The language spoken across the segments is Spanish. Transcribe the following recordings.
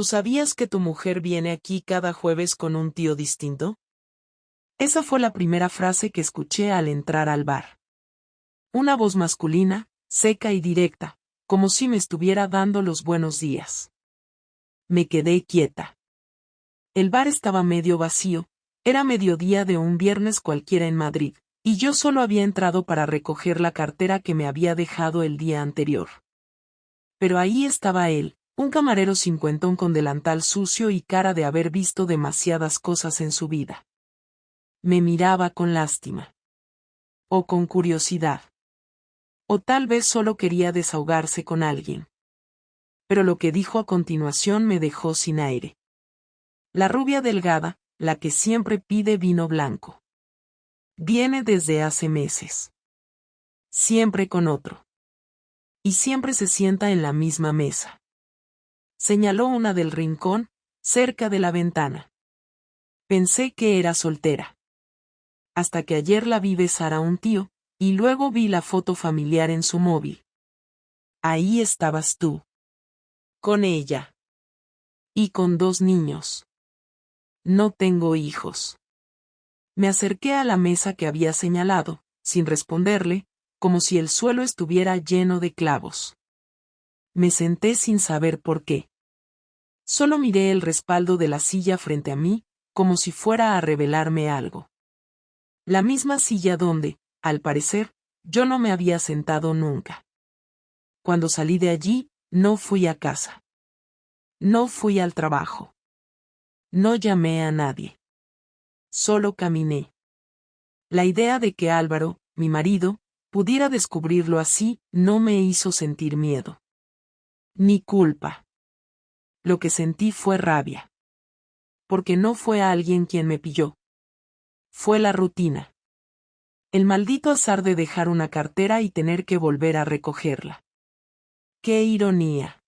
¿Tú sabías que tu mujer viene aquí cada jueves con un tío distinto? Esa fue la primera frase que escuché al entrar al bar. Una voz masculina, seca y directa, como si me estuviera dando los buenos días. Me quedé quieta. El bar estaba medio vacío, era mediodía de un viernes cualquiera en Madrid, y yo solo había entrado para recoger la cartera que me había dejado el día anterior. Pero ahí estaba él, un camarero cincuentón con delantal sucio y cara de haber visto demasiadas cosas en su vida. Me miraba con lástima. O con curiosidad. O tal vez solo quería desahogarse con alguien. Pero lo que dijo a continuación me dejó sin aire. La rubia delgada, la que siempre pide vino blanco. Viene desde hace meses. Siempre con otro. Y siempre se sienta en la misma mesa. Señaló una del rincón, cerca de la ventana. Pensé que era soltera. Hasta que ayer la vi besar a un tío, y luego vi la foto familiar en su móvil. Ahí estabas tú. Con ella. Y con 2 niños. No tengo hijos. Me acerqué a la mesa que había señalado, sin responderle, como si el suelo estuviera lleno de clavos. Me senté sin saber por qué. Solo miré el respaldo de la silla frente a mí, como si fuera a revelarme algo. La misma silla donde, al parecer, yo no me había sentado nunca. Cuando salí de allí, no fui a casa. No fui al trabajo. No llamé a nadie. Solo caminé. La idea de que Álvaro, mi marido, pudiera descubrirlo así, no me hizo sentir miedo. Ni culpa. Lo que sentí fue rabia. Porque no fue alguien quien me pilló. Fue la rutina. El maldito azar de dejar una cartera y tener que volver a recogerla. ¡Qué ironía!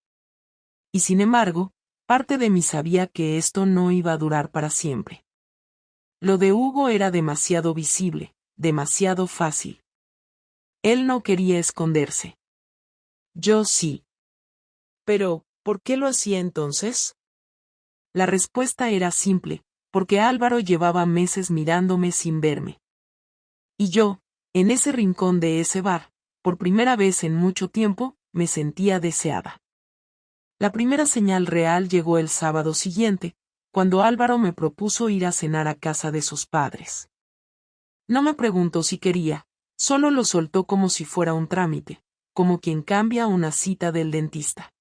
Y sin embargo, parte de mí sabía que esto no iba a durar para siempre. Lo de Hugo era demasiado visible, demasiado fácil. Él no quería esconderse. Yo sí. Pero, ¿por qué lo hacía entonces? La respuesta era simple, porque Álvaro llevaba meses mirándome sin verme. Y yo, en ese rincón de ese bar, por primera vez en mucho tiempo, me sentía deseada. La primera señal real llegó el sábado siguiente, cuando Álvaro me propuso ir a cenar a casa de sus padres. No me preguntó si quería, solo lo soltó como si fuera un trámite, como quien cambia una cita del dentista.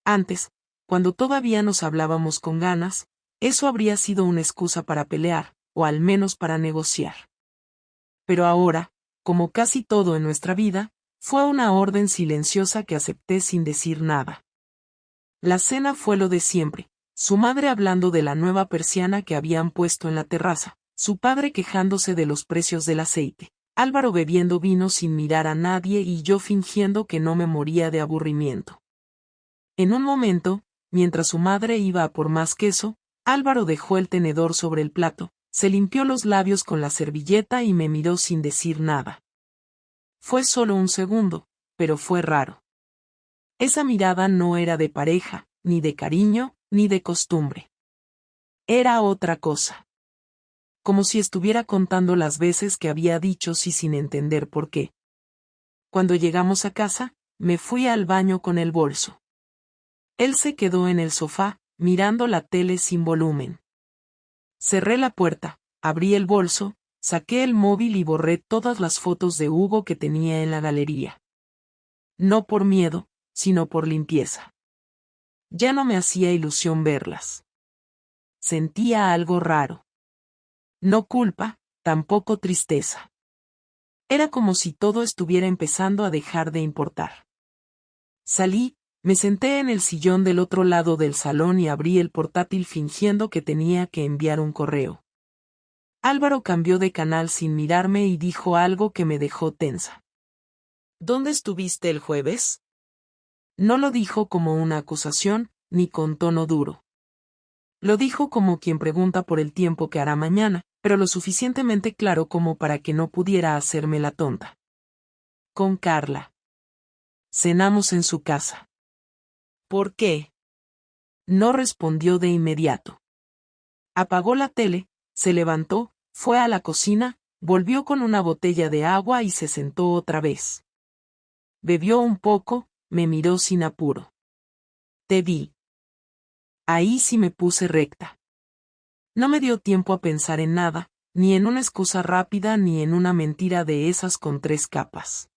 Antes, cuando todavía nos hablábamos con ganas, eso habría sido una excusa para pelear, o al menos para negociar. Pero ahora, como casi todo en nuestra vida, fue una orden silenciosa que acepté sin decir nada. La cena fue lo de siempre, su madre hablando de la nueva persiana que habían puesto en la terraza, su padre quejándose de los precios del aceite, Álvaro bebiendo vino sin mirar a nadie y yo fingiendo que no me moría de aburrimiento. En un momento, mientras su madre iba a por más queso, Álvaro dejó el tenedor sobre el plato, se limpió los labios con la servilleta y me miró sin decir nada. Fue solo un segundo, pero fue raro. Esa mirada no era de pareja, ni de cariño, ni de costumbre. Era otra cosa. Como si estuviera contando las veces que había dicho sí sin entender por qué. Cuando llegamos a casa, me fui al baño con el bolso. Él se quedó en el sofá, mirando la tele sin volumen. Cerré la puerta, abrí el bolso, saqué el móvil y borré todas las fotos de Hugo que tenía en la galería. No por miedo, sino por limpieza. Ya no me hacía ilusión verlas. Sentía algo raro. No culpa, tampoco tristeza. Era como si todo estuviera empezando a dejar de importar. Salí, me senté en el sillón del otro lado del salón y abrí el portátil fingiendo que tenía que enviar un correo. Álvaro cambió de canal sin mirarme y dijo algo que me dejó tensa. ¿Dónde estuviste el jueves? No lo dijo como una acusación, ni con tono duro. Lo dijo como quien pregunta por el tiempo que hará mañana, pero lo suficientemente claro como para que no pudiera hacerme la tonta. Con Carla. Cenamos en su casa. ¿Por qué? No respondió de inmediato. Apagó la tele, se levantó, fue a la cocina, volvió con una botella de agua y se sentó otra vez. Bebió un poco, me miró sin apuro. Te vi. Ahí sí me puse recta. No me dio tiempo a pensar en nada, ni en una excusa rápida ni en una mentira de esas con 3 capas.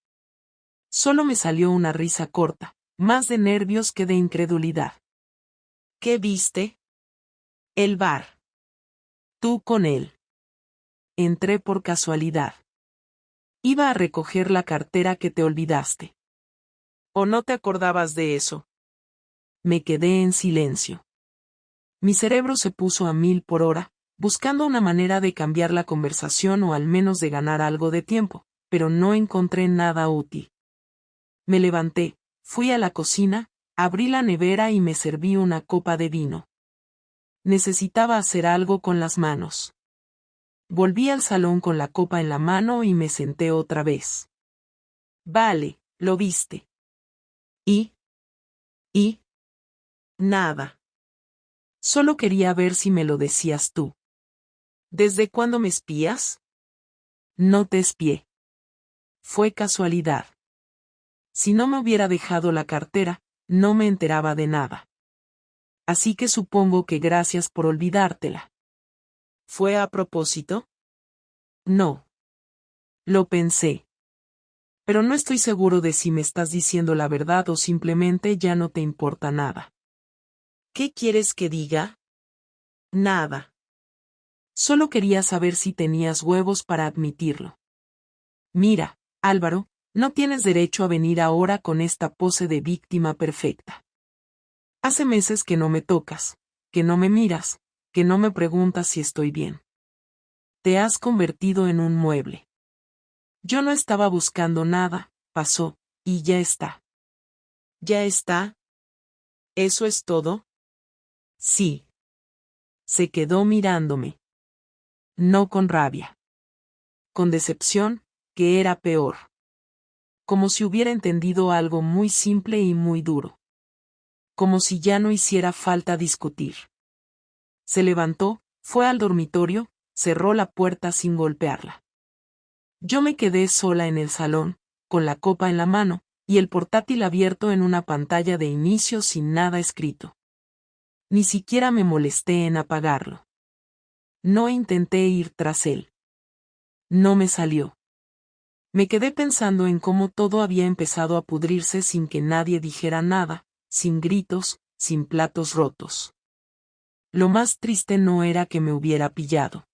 Solo me salió una risa corta, más de nervios que de incredulidad. ¿Qué viste? El bar. Tú con él. Entré por casualidad. Iba a recoger la cartera que te olvidaste. ¿O no te acordabas de eso? Me quedé en silencio. Mi cerebro se puso a 1000 por hora, buscando una manera de cambiar la conversación o al menos de ganar algo de tiempo, pero no encontré nada útil. Me levanté, fui a la cocina, abrí la nevera y me serví una copa de vino. Necesitaba hacer algo con las manos. Volví al salón con la copa en la mano y me senté otra vez. Vale, lo viste. ¿Y? Nada. Solo quería ver si me lo decías tú. ¿Desde cuándo me espías? No te espié. Fue casualidad. Si no me hubiera dejado la cartera, no me enteraba de nada. Así que supongo que gracias por olvidártela. ¿Fue a propósito? No. Lo pensé. Pero no estoy seguro de si me estás diciendo la verdad o simplemente ya no te importa nada. ¿Qué quieres que diga? Nada. Solo quería saber si tenías huevos para admitirlo. Mira, Álvaro, no tienes derecho a venir ahora con esta pose de víctima perfecta. Hace meses que no me tocas, que no me miras, que no me preguntas si estoy bien. Te has convertido en un mueble. Yo no estaba buscando nada, pasó, y ya está. ¿Ya está? ¿Eso es todo? Sí. Se quedó mirándome. No con rabia. Con decepción, que era peor. Como si hubiera entendido algo muy simple y muy duro. Como si ya no hiciera falta discutir. Se levantó, fue al dormitorio, cerró la puerta sin golpearla. Yo me quedé sola en el salón, con la copa en la mano, y el portátil abierto en una pantalla de inicio sin nada escrito. Ni siquiera me molesté en apagarlo. No intenté ir tras él. No me salió. Me quedé pensando en cómo todo había empezado a pudrirse sin que nadie dijera nada, sin gritos, sin platos rotos. Lo más triste no era que me hubiera pillado.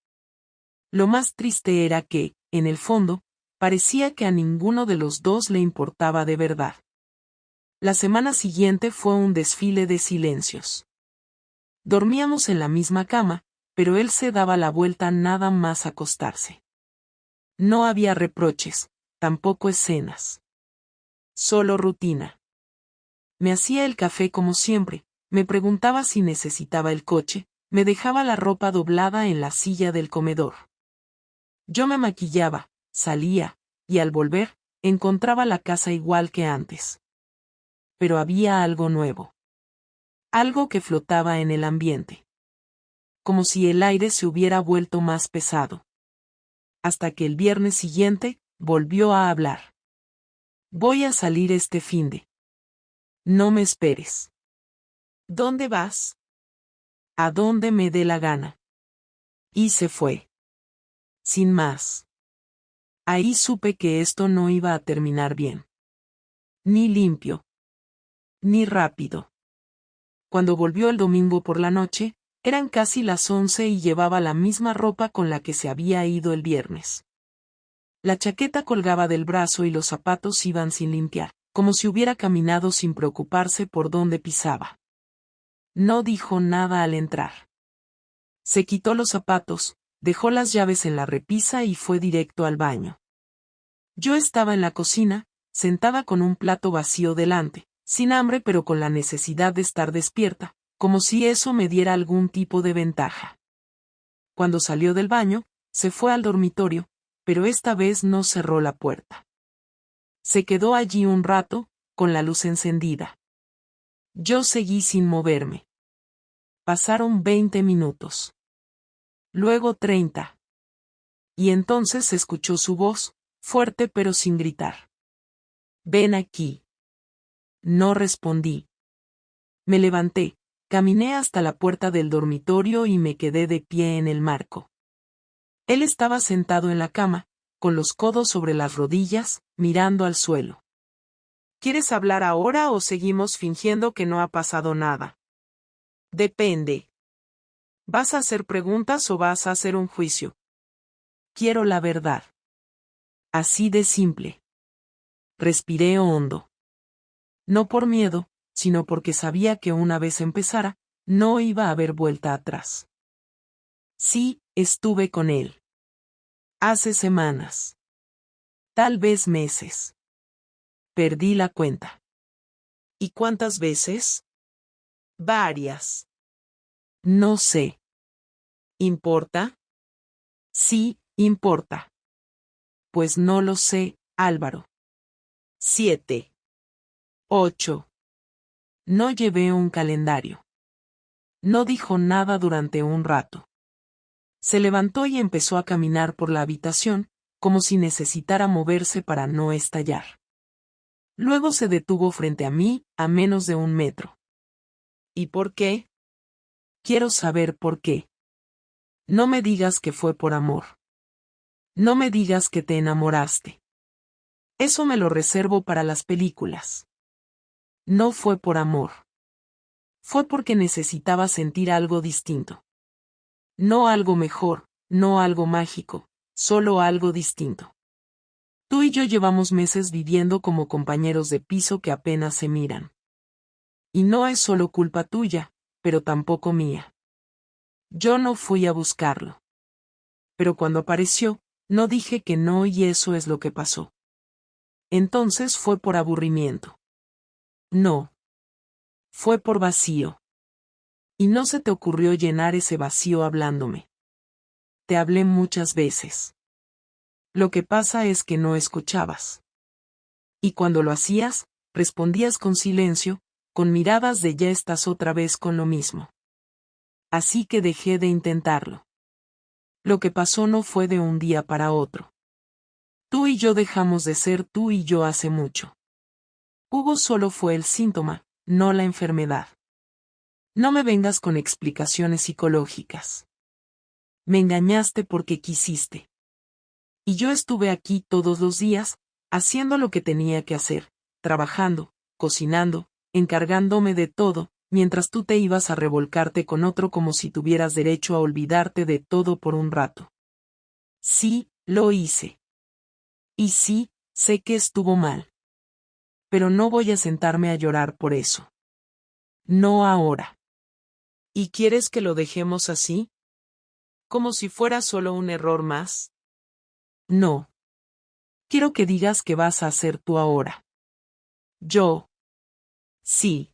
Lo más triste era que, en el fondo, parecía que a ninguno de los dos le importaba de verdad. La semana siguiente fue un desfile de silencios. Dormíamos en la misma cama, pero él se daba la vuelta nada más acostarse. No había reproches, tampoco escenas. Solo rutina. Me hacía el café como siempre, me preguntaba si necesitaba el coche, me dejaba la ropa doblada en la silla del comedor. Yo me maquillaba, salía, y al volver, encontraba la casa igual que antes. Pero había algo nuevo. Algo que flotaba en el ambiente. Como si el aire se hubiera vuelto más pesado. Hasta que el viernes siguiente, volvió a hablar. Voy a salir este finde. No me esperes. ¿Dónde vas? A donde me dé la gana. Y se fue. Sin más. Ahí supe que esto no iba a terminar bien. Ni limpio. Ni rápido. Cuando volvió el domingo por la noche, eran casi las 11 y llevaba la misma ropa con la que se había ido el viernes. La chaqueta colgaba del brazo y los zapatos iban sin limpiar, como si hubiera caminado sin preocuparse por dónde pisaba. No dijo nada al entrar. Se quitó los zapatos, dejó las llaves en la repisa y fue directo al baño. Yo estaba en la cocina, sentada con un plato vacío delante, sin hambre pero con la necesidad de estar despierta, como si eso me diera algún tipo de ventaja. Cuando salió del baño, se fue al dormitorio, pero esta vez no cerró la puerta. Se quedó allí un rato, con la luz encendida. Yo seguí sin moverme. Pasaron 20 minutos. Luego 30. Y entonces se escuchó su voz, fuerte pero sin gritar. Ven aquí. No respondí. Me levanté, caminé hasta la puerta del dormitorio y me quedé de pie en el marco. Él estaba sentado en la cama, con los codos sobre las rodillas, mirando al suelo. ¿Quieres hablar ahora o seguimos fingiendo que no ha pasado nada? Depende. ¿Vas a hacer preguntas o vas a hacer un juicio? Quiero la verdad. Así de simple. Respiré hondo. No por miedo, sino porque sabía que una vez empezara, no iba a haber vuelta atrás. Sí, estuve con él. Hace semanas. Tal vez meses. Perdí la cuenta. ¿Y cuántas veces? Varias. No sé. ¿Importa? Sí, importa. Pues no lo sé, Álvaro. 7. 8. No llevé un calendario. No dijo nada durante un rato. Se levantó y empezó a caminar por la habitación, como si necesitara moverse para no estallar. Luego se detuvo frente a mí, a menos de 1 metro. ¿Y por qué? Quiero saber por qué. No me digas que fue por amor. No me digas que te enamoraste. Eso me lo reservo para las películas. No fue por amor. Fue porque necesitaba sentir algo distinto. No algo mejor, no algo mágico, solo algo distinto. Tú y yo llevamos meses viviendo como compañeros de piso que apenas se miran. Y no es solo culpa tuya, pero tampoco mía. Yo no fui a buscarlo. Pero cuando apareció, no dije que no y eso es lo que pasó. Entonces fue por aburrimiento. No. Fue por vacío. Y no se te ocurrió llenar ese vacío hablándome. Te hablé muchas veces. Lo que pasa es que no escuchabas. Y cuando lo hacías, respondías con silencio, con miradas de ya estás otra vez con lo mismo. Así que dejé de intentarlo. Lo que pasó no fue de un día para otro. Tú y yo dejamos de ser tú y yo hace mucho. Hugo solo fue el síntoma, no la enfermedad. No me vengas con explicaciones psicológicas. Me engañaste porque quisiste. Y yo estuve aquí todos los días, haciendo lo que tenía que hacer, trabajando, cocinando, encargándome de todo, mientras tú te ibas a revolcarte con otro como si tuvieras derecho a olvidarte de todo por un rato. Sí, lo hice. Y sí, sé que estuvo mal. Pero no voy a sentarme a llorar por eso. No ahora. ¿Y quieres que lo dejemos así? ¿Como si fuera solo un error más? No. Quiero que digas que vas a hacer tú ahora. Yo. Sí.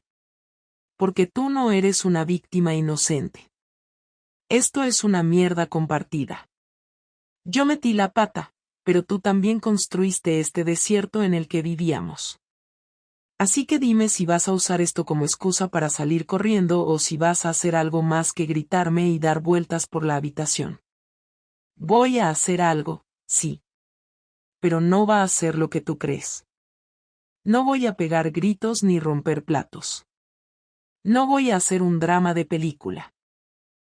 Porque tú no eres una víctima inocente. Esto es una mierda compartida. Yo metí la pata, pero tú también construiste este desierto en el que vivíamos. Así que dime si vas a usar esto como excusa para salir corriendo o si vas a hacer algo más que gritarme y dar vueltas por la habitación. Voy a hacer algo, sí. Pero no va a ser lo que tú crees. No voy a pegar gritos ni romper platos. No voy a hacer un drama de película.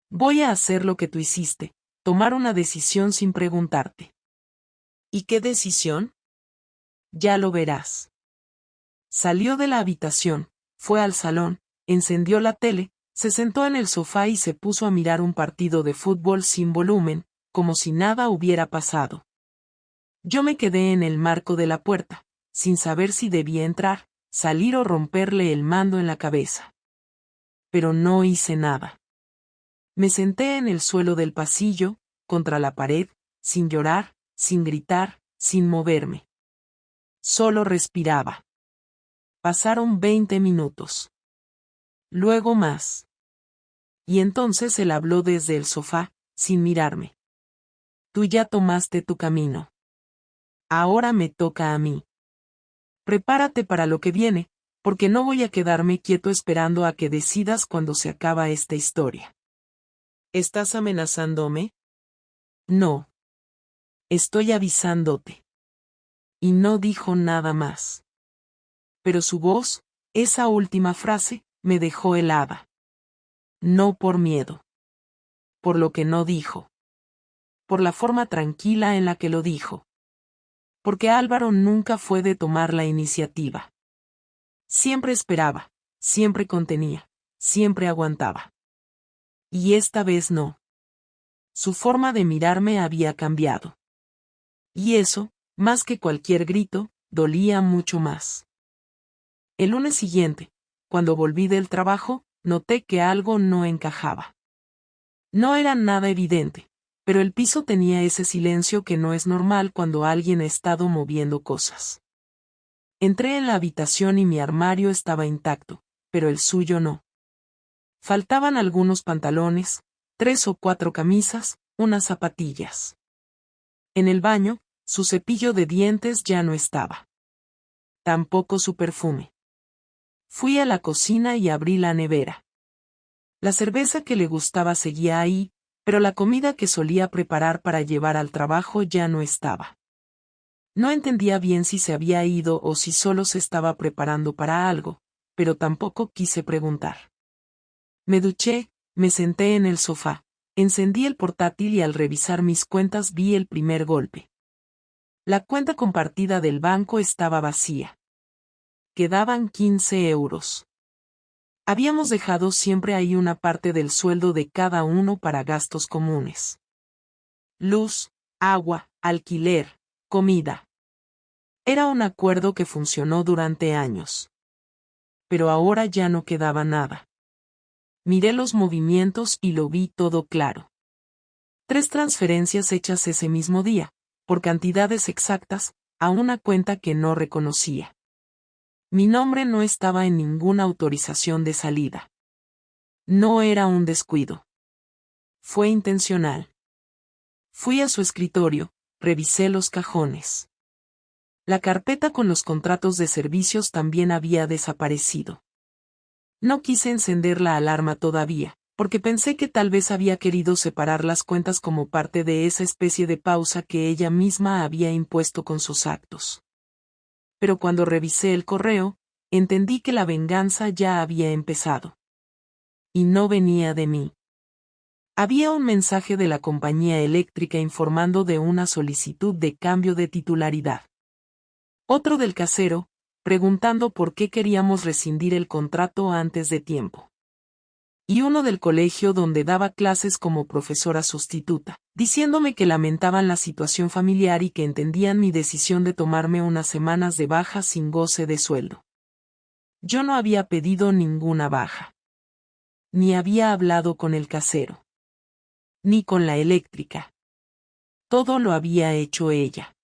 Voy a hacer lo que tú hiciste, tomar una decisión sin preguntarte. ¿Y qué decisión? Ya lo verás. Salió de la habitación, fue al salón, encendió la tele, se sentó en el sofá y se puso a mirar un partido de fútbol sin volumen, como si nada hubiera pasado. Yo me quedé en el marco de la puerta, sin saber si debía entrar, salir o romperle el mando en la cabeza. Pero no hice nada. Me senté en el suelo del pasillo, contra la pared, sin llorar, sin gritar, sin moverme. Solo respiraba. Pasaron 20 minutos. Luego más. Y entonces él habló desde el sofá, sin mirarme. Tú ya tomaste tu camino. Ahora me toca a mí. Prepárate para lo que viene, Porque no voy a quedarme quieto esperando a que decidas cuando se acaba esta historia. ¿Estás amenazándome? No. Estoy avisándote. Y no dijo nada más. Pero su voz, esa última frase, me dejó helada. No por miedo. Por lo que no dijo. Por la forma tranquila en la que lo dijo. Porque Álvaro nunca fue de tomar la iniciativa. Siempre esperaba, siempre contenía, siempre aguantaba. Y esta vez no. Su forma de mirarme había cambiado. Y eso, más que cualquier grito, dolía mucho más. El lunes siguiente, cuando volví del trabajo, noté que algo no encajaba. No era nada evidente, pero el piso tenía ese silencio que no es normal cuando alguien ha estado moviendo cosas. Entré en la habitación y mi armario estaba intacto, pero el suyo no. Faltaban algunos pantalones, 3 o 4 camisas, unas zapatillas. En el baño, su cepillo de dientes ya no estaba. Tampoco su perfume. Fui a la cocina y abrí la nevera. La cerveza que le gustaba seguía ahí, pero la comida que solía preparar para llevar al trabajo ya no estaba. No entendía bien si se había ido o si solo se estaba preparando para algo, pero tampoco quise preguntar. Me duché, me senté en el sofá, encendí el portátil y al revisar mis cuentas vi el primer golpe. La cuenta compartida del banco estaba vacía. Quedaban 15 euros. Habíamos dejado siempre ahí una parte del sueldo de cada uno para gastos comunes. Luz, agua, alquiler, comida. Era un acuerdo que funcionó durante años. Pero ahora ya no quedaba nada. Miré los movimientos y lo vi todo claro. 3 transferencias hechas ese mismo día, por cantidades exactas, a una cuenta que no reconocía. Mi nombre no estaba en ninguna autorización de salida. No era un descuido. Fue intencional. Fui a su escritorio, revisé los cajones. La carpeta con los contratos de servicios también había desaparecido. No quise encender la alarma todavía, porque pensé que tal vez había querido separar las cuentas como parte de esa especie de pausa que ella misma había impuesto con sus actos. Pero cuando revisé el correo, entendí que la venganza ya había empezado. Y no venía de mí. Había un mensaje de la compañía eléctrica informando de una solicitud de cambio de titularidad. Otro del casero, preguntando por qué queríamos rescindir el contrato antes de tiempo. Y uno del colegio donde daba clases como profesora sustituta, diciéndome que lamentaban la situación familiar y que entendían mi decisión de tomarme unas semanas de baja sin goce de sueldo. Yo no había pedido ninguna baja. Ni había hablado con el casero. Ni con la eléctrica. Todo lo había hecho ella.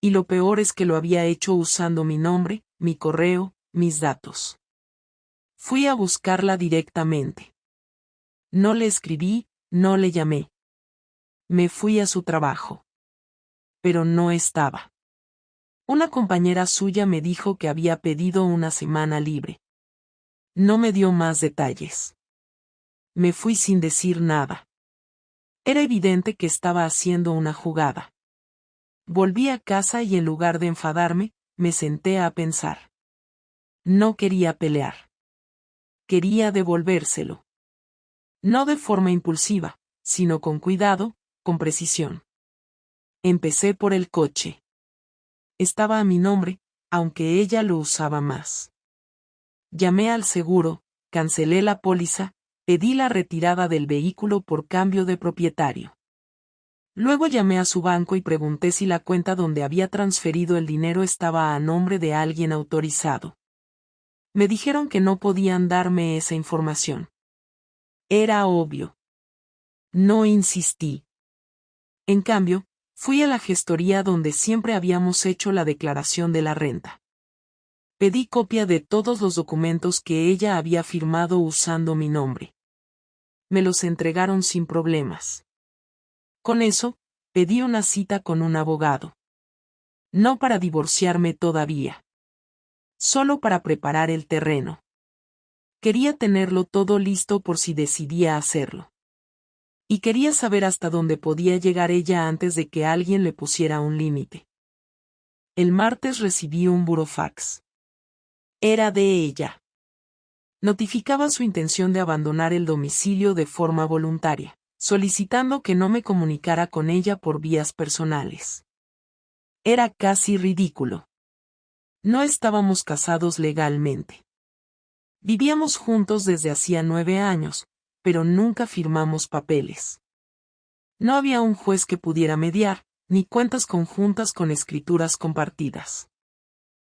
Y lo peor es que lo había hecho usando mi nombre, mi correo, mis datos. Fui a buscarla directamente. No le escribí, no le llamé. Me fui a su trabajo. Pero no estaba. Una compañera suya me dijo que había pedido una semana libre. No me dio más detalles. Me fui sin decir nada. Era evidente que estaba haciendo una jugada. Volví a casa y en lugar de enfadarme, me senté a pensar. No quería pelear. Quería devolvérselo. No de forma impulsiva, sino con cuidado, con precisión. Empecé por el coche. Estaba a mi nombre, aunque ella lo usaba más. Llamé al seguro, cancelé la póliza, pedí la retirada del vehículo por cambio de propietario. Luego llamé a su banco y pregunté si la cuenta donde había transferido el dinero estaba a nombre de alguien autorizado. Me dijeron que no podían darme esa información. Era obvio. No insistí. En cambio, fui a la gestoría donde siempre habíamos hecho la declaración de la renta. Pedí copia de todos los documentos que ella había firmado usando mi nombre. Me los entregaron sin problemas. Con eso, pedí una cita con un abogado. No para divorciarme todavía. solo para preparar el terreno. Quería tenerlo todo listo por si decidía hacerlo. Y quería saber hasta dónde podía llegar ella antes de que alguien le pusiera un límite. El martes recibí un burofax. Era de ella. Notificaba su intención de abandonar el domicilio de forma voluntaria, solicitando que no me comunicara con ella por vías personales. Era casi ridículo. No estábamos casados legalmente. Vivíamos juntos desde hacía 9 años, pero nunca firmamos papeles. No había un juez que pudiera mediar, ni cuentas conjuntas con escrituras compartidas.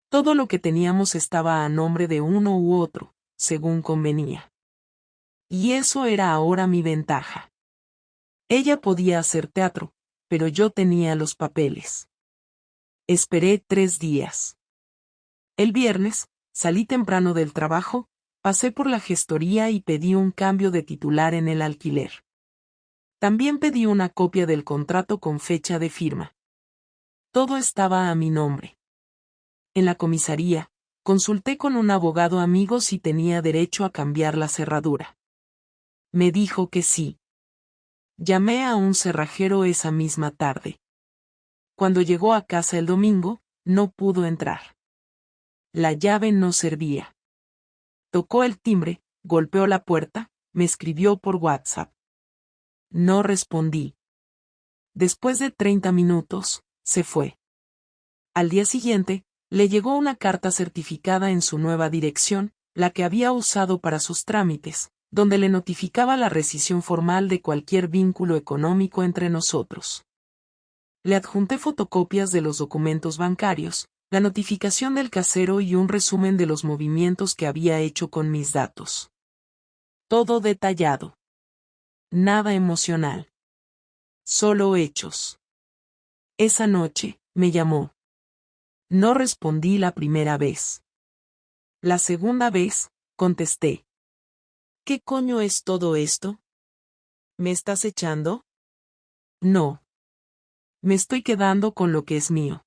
Todo lo que teníamos estaba a nombre de uno u otro, según convenía. Y eso era ahora mi ventaja. Ella podía hacer teatro, pero yo tenía los papeles. Esperé 3 días. El viernes, salí temprano del trabajo, pasé por la gestoría y pedí un cambio de titular en el alquiler. También pedí una copia del contrato con fecha de firma. Todo estaba a mi nombre. En la comisaría, consulté con un abogado amigo si tenía derecho a cambiar la cerradura. Me dijo que sí. Llamé a un cerrajero esa misma tarde. Cuando llegó a casa el domingo, no pudo entrar. La llave no servía. Tocó el timbre, golpeó la puerta, me escribió por WhatsApp. No respondí. Después de 30 minutos, se fue. Al día siguiente, le llegó una carta certificada en su nueva dirección, la que había usado para sus trámites, donde le notificaba la rescisión formal de cualquier vínculo económico entre nosotros. Le adjunté fotocopias de los documentos bancarios, la notificación del casero y un resumen de los movimientos que había hecho con mis datos. Todo detallado. Nada emocional. Solo hechos. Esa noche, me llamó. No respondí la primera vez. La segunda vez, contesté. ¿Qué coño es todo esto? ¿Me estás echando? No. Me estoy quedando con lo que es mío.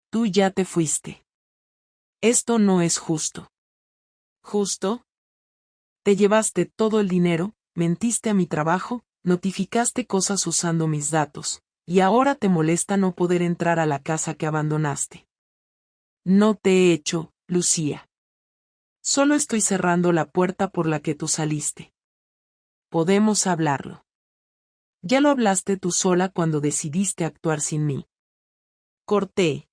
Tú ya te fuiste. Esto no es justo. ¿Justo? Te llevaste todo el dinero, mentiste a mi trabajo, notificaste cosas usando mis datos, y ahora te molesta no poder entrar a la casa que abandonaste. No te he hecho, Lucía. Solo estoy cerrando la puerta por la que tú saliste. Podemos hablarlo. Ya lo hablaste tú sola cuando decidiste actuar sin mí. Corté.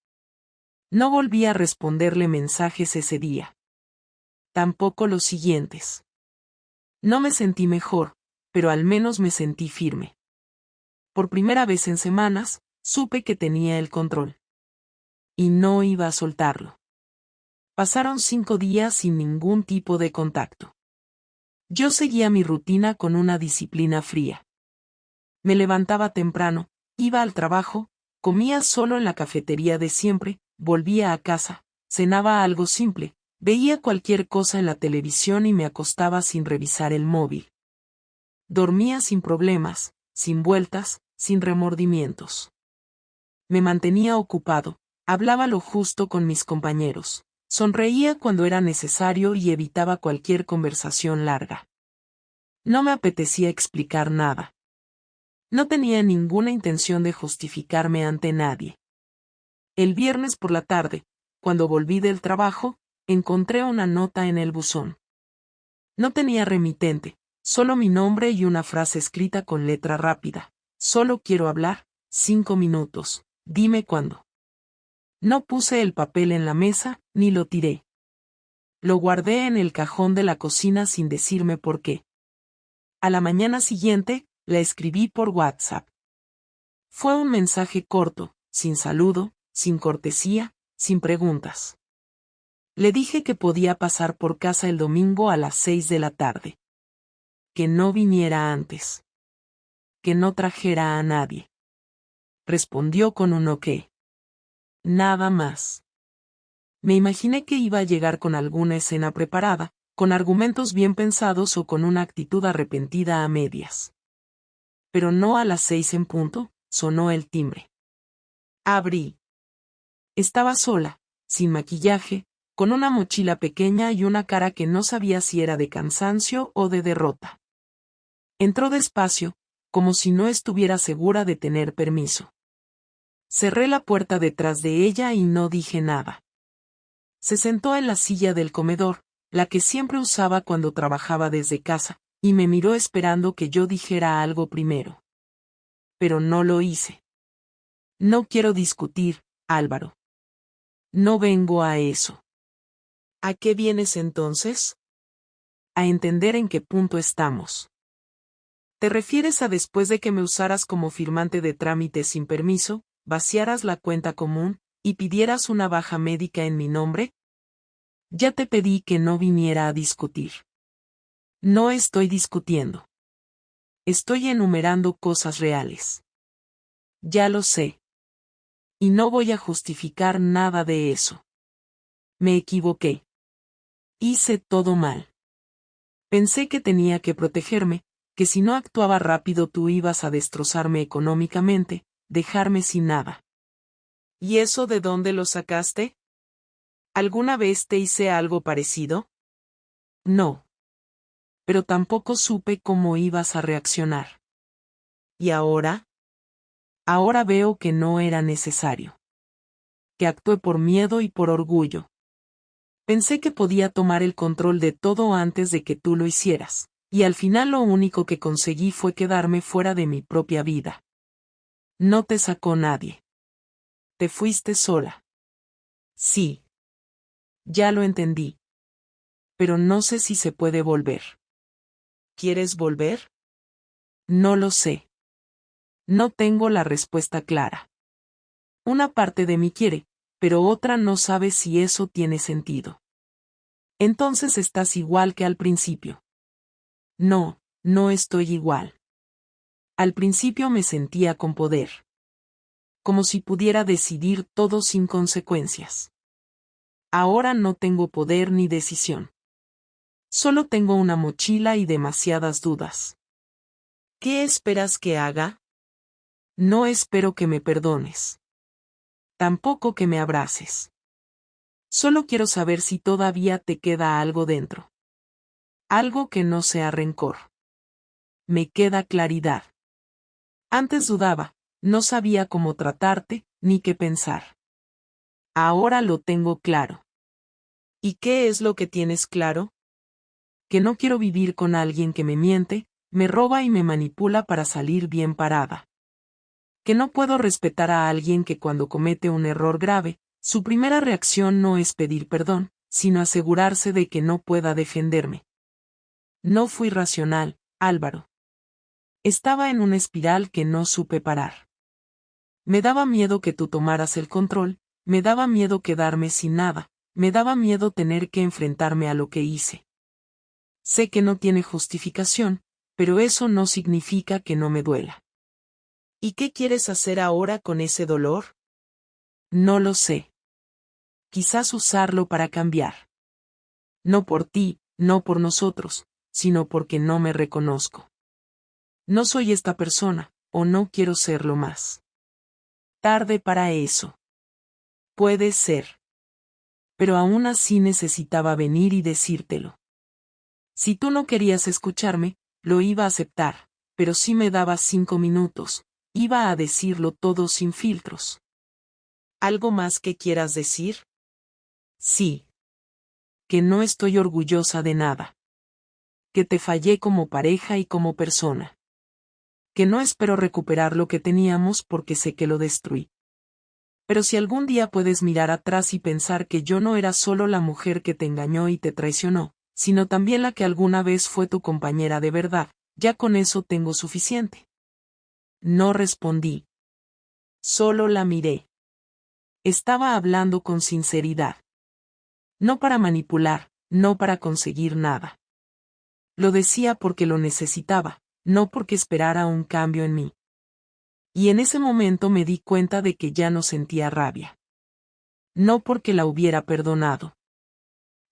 No volví a responderle mensajes ese día. Tampoco los siguientes. No me sentí mejor, pero al menos me sentí firme. Por primera vez en semanas, supe que tenía el control. Y no iba a soltarlo. Pasaron 5 días sin ningún tipo de contacto. Yo seguía mi rutina con una disciplina fría. Me levantaba temprano, iba al trabajo, comía solo en la cafetería de siempre, volvía a casa, cenaba algo simple, veía cualquier cosa en la televisión y me acostaba sin revisar el móvil. Dormía sin problemas, sin vueltas, sin remordimientos. Me mantenía ocupado, hablaba lo justo con mis compañeros, sonreía cuando era necesario y evitaba cualquier conversación larga. No me apetecía explicar nada. No tenía ninguna intención de justificarme ante nadie. El viernes por la tarde, cuando volví del trabajo, encontré una nota en el buzón. No tenía remitente, solo mi nombre y una frase escrita con letra rápida. Solo quiero hablar, 5 minutos, dime cuándo. No puse el papel en la mesa, ni lo tiré. Lo guardé en el cajón de la cocina sin decirme por qué. A la mañana siguiente, la escribí por WhatsApp. Fue un mensaje corto, sin saludo, sin cortesía, sin preguntas. Le dije que podía pasar por casa el domingo a las 6 de la tarde. Que no viniera antes. Que no trajera a nadie. Respondió con un ok. Nada más. Me imaginé que iba a llegar con alguna escena preparada, con argumentos bien pensados o con una actitud arrepentida a medias. Pero no a las 6 en punto, sonó el timbre. Abrí. Estaba sola, sin maquillaje, con una mochila pequeña y una cara que no sabía si era de cansancio o de derrota. Entró despacio, como si no estuviera segura de tener permiso. Cerré la puerta detrás de ella y no dije nada. Se sentó en la silla del comedor, la que siempre usaba cuando trabajaba desde casa, y me miró esperando que yo dijera algo primero. Pero no lo hice. No quiero discutir, Álvaro. No vengo a eso. ¿A qué vienes entonces? A entender en qué punto estamos. ¿Te refieres a después de que me usaras como firmante de trámites sin permiso, vaciaras la cuenta común, y pidieras una baja médica en mi nombre? Ya te pedí que no viniera a discutir. No estoy discutiendo. Estoy enumerando cosas reales. Ya lo sé. Y no voy a justificar nada de eso. Me equivoqué. Hice todo mal. Pensé que tenía que protegerme, que si no actuaba rápido tú ibas a destrozarme económicamente, dejarme sin nada. ¿Y eso de dónde lo sacaste? ¿Alguna vez te hice algo parecido? No. Pero tampoco supe cómo ibas a reaccionar. ¿Y ahora? Ahora veo que no era necesario. Que actué por miedo y por orgullo. Pensé que podía tomar el control de todo antes de que tú lo hicieras, y al final lo único que conseguí fue quedarme fuera de mi propia vida. No te sacó nadie. Te fuiste sola. Sí. Ya lo entendí. Pero no sé si se puede volver. ¿Quieres volver? No lo sé. No tengo la respuesta clara. Una parte de mí quiere, pero otra no sabe si eso tiene sentido. Entonces estás igual que al principio. No, no estoy igual. Al principio me sentía con poder. Como si pudiera decidir todo sin consecuencias. Ahora no tengo poder ni decisión. Solo tengo una mochila y demasiadas dudas. ¿Qué esperas que haga? No espero que me perdones. Tampoco que me abraces. Solo quiero saber si todavía te queda algo dentro. Algo que no sea rencor. Me queda claridad. Antes dudaba, no sabía cómo tratarte, ni qué pensar. Ahora lo tengo claro. ¿Y qué es lo que tienes claro? Que no quiero vivir con alguien que me miente, me roba y me manipula para salir bien parada. Que no puedo respetar a alguien que cuando comete un error grave, su primera reacción no es pedir perdón, sino asegurarse de que no pueda defenderme. No fui racional, Álvaro. Estaba en una espiral que no supe parar. Me daba miedo que tú tomaras el control, me daba miedo quedarme sin nada, me daba miedo tener que enfrentarme a lo que hice. Sé que no tiene justificación, pero eso no significa que no me duela. ¿Y qué quieres hacer ahora con ese dolor? No lo sé. Quizás usarlo para cambiar. No por ti, no por nosotros, sino porque no me reconozco. No soy esta persona, o no quiero serlo más. Tarde para eso. Puede ser. Pero aún así necesitaba venir y decírtelo. Si tú no querías escucharme, lo iba a aceptar, pero si me dabas 5 minutos, iba a decirlo todo sin filtros. ¿Algo más que quieras decir? Sí. Que no estoy orgullosa de nada. Que te fallé como pareja y como persona. Que no espero recuperar lo que teníamos porque sé que lo destruí. Pero si algún día puedes mirar atrás y pensar que yo no era solo la mujer que te engañó y te traicionó, sino también la que alguna vez fue tu compañera de verdad, ya con eso tengo suficiente. No respondí. Solo la miré. Estaba hablando con sinceridad. No para manipular, no para conseguir nada. Lo decía porque lo necesitaba, no porque esperara un cambio en mí. Y en ese momento me di cuenta de que ya no sentía rabia. No porque la hubiera perdonado.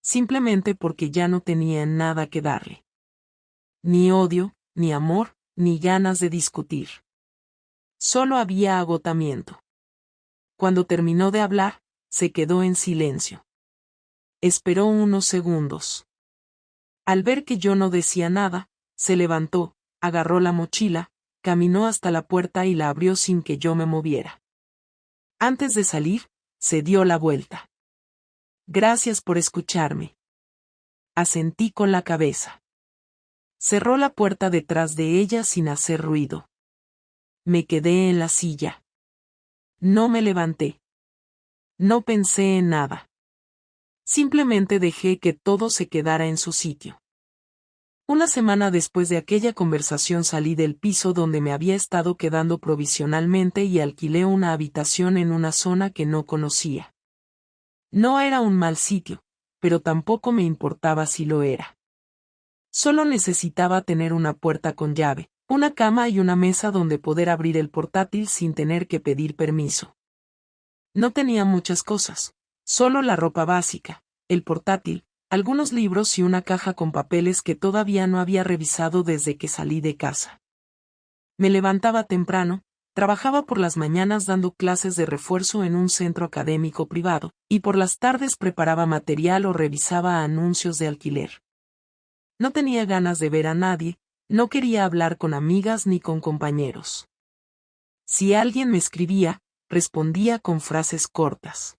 Simplemente porque ya no tenía nada que darle. Ni odio, ni amor, ni ganas de discutir. Solo había agotamiento. Cuando terminó de hablar, se quedó en silencio. Esperó unos segundos. Al ver que yo no decía nada, se levantó, agarró la mochila, caminó hasta la puerta y la abrió sin que yo me moviera. Antes de salir, se dio la vuelta. Gracias por escucharme. Asentí con la cabeza. Cerró la puerta detrás de ella sin hacer ruido. Me quedé en la silla. No me levanté. No pensé en nada. Simplemente dejé que todo se quedara en su sitio. Una semana después de aquella conversación salí del piso donde me había estado quedando provisionalmente y alquilé una habitación en una zona que no conocía. No era un mal sitio, pero tampoco me importaba si lo era. Solo necesitaba tener una puerta con llave, una cama y una mesa donde poder abrir el portátil sin tener que pedir permiso. No tenía muchas cosas, solo la ropa básica, el portátil, algunos libros y una caja con papeles que todavía no había revisado desde que salí de casa. Me levantaba temprano, trabajaba por las mañanas dando clases de refuerzo en un centro académico privado, y por las tardes preparaba material o revisaba anuncios de alquiler. No tenía ganas de ver a nadie, no quería hablar con amigas ni con compañeros. Si alguien me escribía, respondía con frases cortas.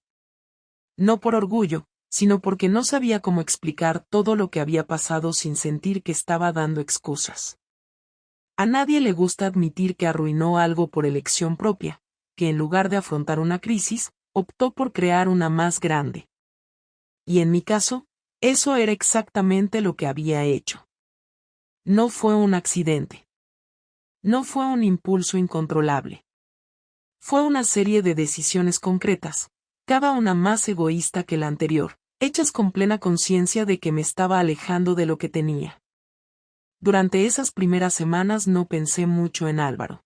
No por orgullo, sino porque no sabía cómo explicar todo lo que había pasado sin sentir que estaba dando excusas. A nadie le gusta admitir que arruinó algo por elección propia, que en lugar de afrontar una crisis, optó por crear una más grande. Y en mi caso, eso era exactamente lo que había hecho. No fue un accidente. No fue un impulso incontrolable. Fue una serie de decisiones concretas, cada una más egoísta que la anterior, hechas con plena conciencia de que me estaba alejando de lo que tenía. Durante esas primeras semanas no pensé mucho en Álvaro.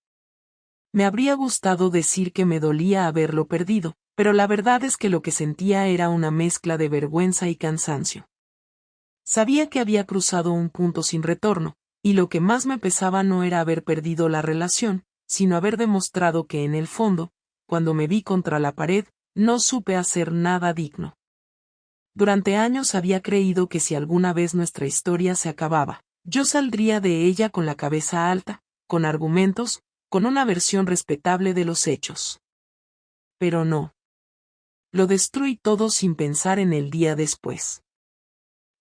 Me habría gustado decir que me dolía haberlo perdido, pero la verdad es que lo que sentía era una mezcla de vergüenza y cansancio. Sabía que había cruzado un punto sin retorno, y lo que más me pesaba no era haber perdido la relación, sino haber demostrado que en el fondo, cuando me vi contra la pared, no supe hacer nada digno. Durante años había creído que si alguna vez nuestra historia se acababa, yo saldría de ella con la cabeza alta, con argumentos, con una versión respetable de los hechos. Pero no. Lo destruí todo sin pensar en el día después.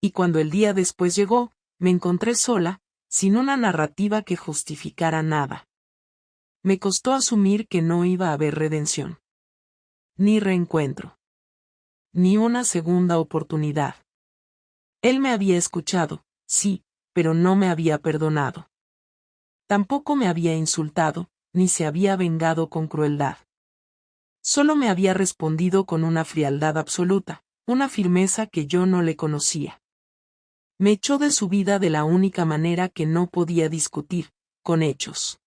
Y cuando el día después llegó, me encontré sola, sin una narrativa que justificara nada. Me costó asumir que no iba a haber redención. Ni reencuentro. Ni una segunda oportunidad. Él me había escuchado, sí, pero no me había perdonado. Tampoco me había insultado, ni se había vengado con crueldad. Solo me había respondido con una frialdad absoluta, una firmeza que yo no le conocía. Me echó de su vida de la única manera que no podía discutir, con hechos.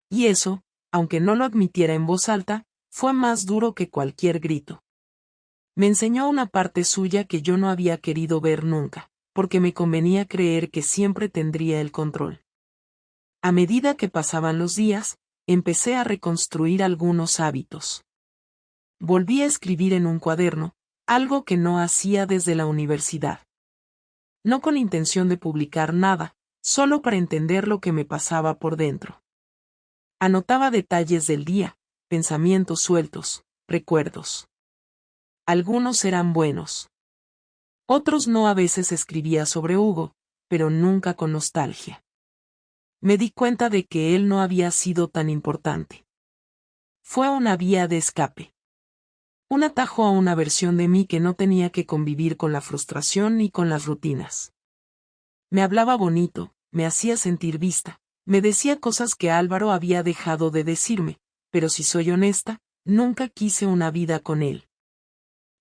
Y eso, aunque no lo admitiera en voz alta, fue más duro que cualquier grito. Me enseñó una parte suya que yo no había querido ver nunca, porque me convenía creer que siempre tendría el control. A medida que pasaban los días, empecé a reconstruir algunos hábitos. Volví a escribir en un cuaderno, algo que no hacía desde la universidad. No con intención de publicar nada, solo para entender lo que me pasaba por dentro. Anotaba detalles del día, pensamientos sueltos, recuerdos. Algunos eran buenos. Otros no. A veces escribía sobre Hugo, pero nunca con nostalgia. Me di cuenta de que él no había sido tan importante. Fue una vía de escape. Un atajo a una versión de mí que no tenía que convivir con la frustración ni con las rutinas. Me hablaba bonito, me hacía sentir vista, me decía cosas que Álvaro había dejado de decirme, pero si soy honesta, nunca quise una vida con él.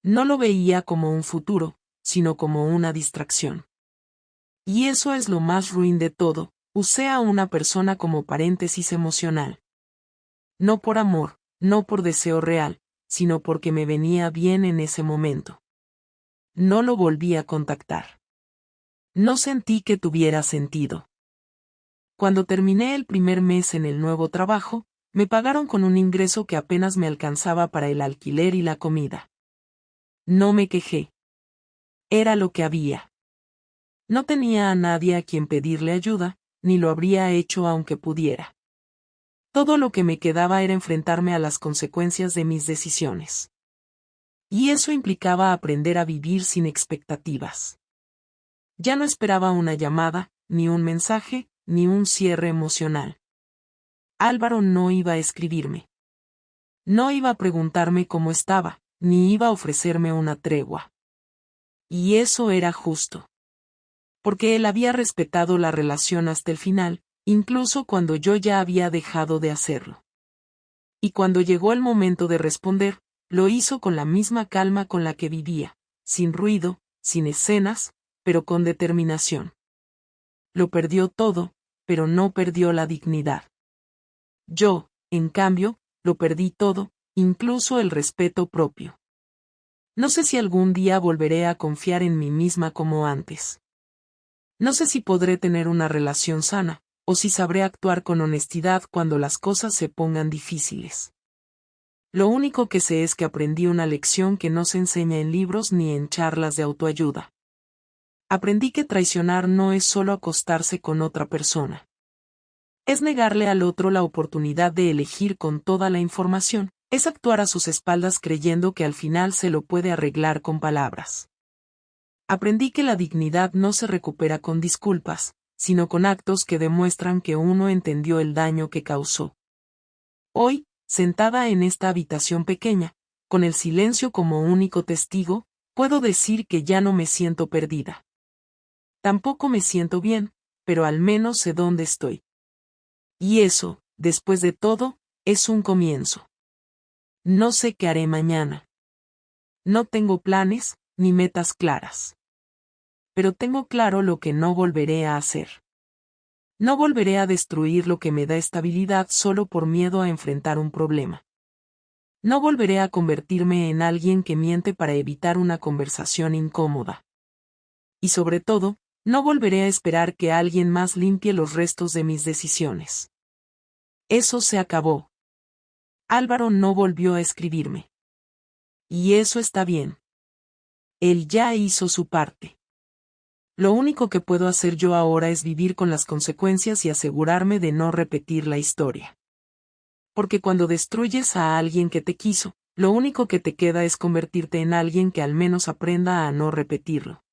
No lo veía como un futuro, sino como una distracción. Y eso es lo más ruin de todo, usé a una persona como paréntesis emocional. No por amor, no por deseo real, sino porque me venía bien en ese momento. No lo volví a contactar. No sentí que tuviera sentido. Cuando terminé el primer mes en el nuevo trabajo, me pagaron con un ingreso que apenas me alcanzaba para el alquiler y la comida. No me quejé. Era lo que había. No tenía a nadie a quien pedirle ayuda, ni lo habría hecho aunque pudiera. Todo lo que me quedaba era enfrentarme a las consecuencias de mis decisiones. Y eso implicaba aprender a vivir sin expectativas. Ya no esperaba una llamada, ni un mensaje, ni un cierre emocional. Álvaro no iba a escribirme. No iba a preguntarme cómo estaba, ni iba a ofrecerme una tregua. Y eso era justo. Porque él había respetado la relación hasta el final, incluso cuando yo ya había dejado de hacerlo. Y cuando llegó el momento de responder, lo hizo con la misma calma con la que vivía, sin ruido, sin escenas, pero con determinación. Lo perdió todo, pero no perdió la dignidad. Yo, en cambio, lo perdí todo, incluso el respeto propio. No sé si algún día volveré a confiar en mí misma como antes. No sé si podré tener una relación sana, o si sabré actuar con honestidad cuando las cosas se pongan difíciles. Lo único que sé es que aprendí una lección que no se enseña en libros ni en charlas de autoayuda. Aprendí que traicionar no es solo acostarse con otra persona. Es negarle al otro la oportunidad de elegir con toda la información, es actuar a sus espaldas creyendo que al final se lo puede arreglar con palabras. Aprendí que la dignidad no se recupera con disculpas, sino con actos que demuestran que uno entendió el daño que causó. Hoy, sentada en esta habitación pequeña, con el silencio como único testigo, puedo decir que ya no me siento perdida. Tampoco me siento bien, pero al menos sé dónde estoy. Y eso, después de todo, es un comienzo. No sé qué haré mañana. No tengo planes, ni metas claras. Pero tengo claro lo que no volveré a hacer. No volveré a destruir lo que me da estabilidad solo por miedo a enfrentar un problema. No volveré a convertirme en alguien que miente para evitar una conversación incómoda. Y sobre todo, no volveré a esperar que alguien más limpie los restos de mis decisiones. Eso se acabó. Álvaro no volvió a escribirme. Y eso está bien. Él ya hizo su parte. Lo único que puedo hacer yo ahora es vivir con las consecuencias y asegurarme de no repetir la historia. Porque cuando destruyes a alguien que te quiso, lo único que te queda es convertirte en alguien que al menos aprenda a no repetirlo.